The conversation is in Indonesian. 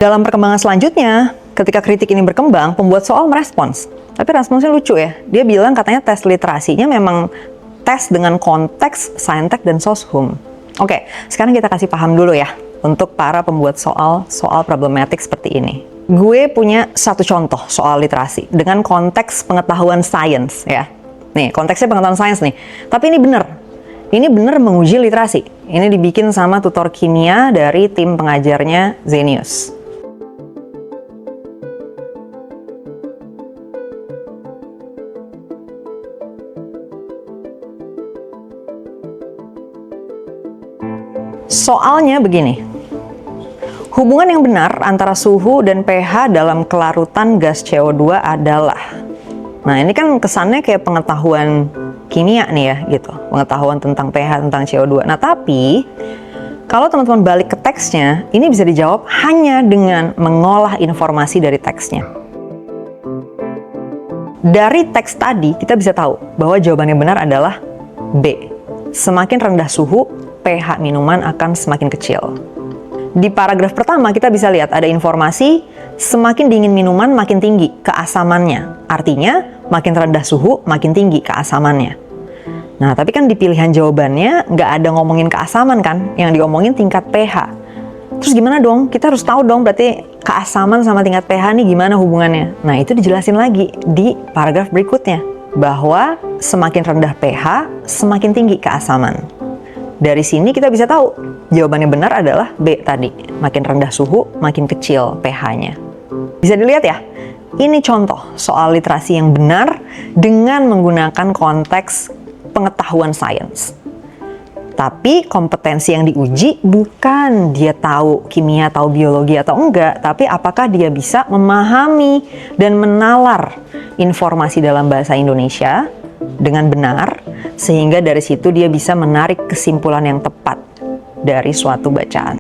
Dalam perkembangan selanjutnya, ketika kritik ini berkembang, pembuat soal merespons. Tapi responsnya lucu ya. Dia bilang katanya tes literasinya memang tes dengan konteks, saintek, dan soshum. Oke, sekarang kita kasih paham dulu ya untuk para pembuat soal problematik seperti ini. Gue punya satu contoh soal literasi dengan konteks pengetahuan sains ya. Nih, konteksnya pengetahuan sains nih. Tapi ini bener. Ini bener menguji literasi. Ini dibikin sama tutor kimia dari tim pengajarnya Zenius. Soalnya begini, hubungan yang benar antara suhu dan pH dalam kelarutan gas CO2 adalah, nah ini kan kesannya kayak pengetahuan kimia nih ya gitu, pengetahuan tentang pH, tentang CO2. Nah tapi, kalau teman-teman balik ke teksnya, ini bisa dijawab hanya dengan mengolah informasi dari teksnya. Dari teks tadi, kita bisa tahu bahwa jawabannya benar adalah B. Semakin rendah suhu, pH minuman akan semakin kecil. Di paragraf pertama kita bisa lihat ada informasi semakin dingin minuman makin tinggi keasamannya. Artinya makin rendah suhu makin tinggi keasamannya. Nah tapi kan di pilihan jawabannya nggak ada ngomongin keasaman kan, yang diomongin tingkat pH. Terus gimana dong? Kita harus tahu dong berarti keasaman sama tingkat pH nih gimana hubungannya. Nah itu dijelasin lagi di paragraf berikutnya bahwa semakin rendah pH semakin tinggi keasaman. Dari sini kita bisa tahu jawabannya benar adalah B tadi. Makin rendah suhu, makin kecil pH-nya. Bisa dilihat ya, ini contoh soal literasi yang benar dengan menggunakan konteks pengetahuan sains. Tapi kompetensi yang diuji bukan dia tahu kimia, tahu biologi atau enggak, tapi apakah dia bisa memahami dan menalar informasi dalam bahasa Indonesia dengan benar, sehingga dari situ dia bisa menarik kesimpulan yang tepat dari suatu bacaan.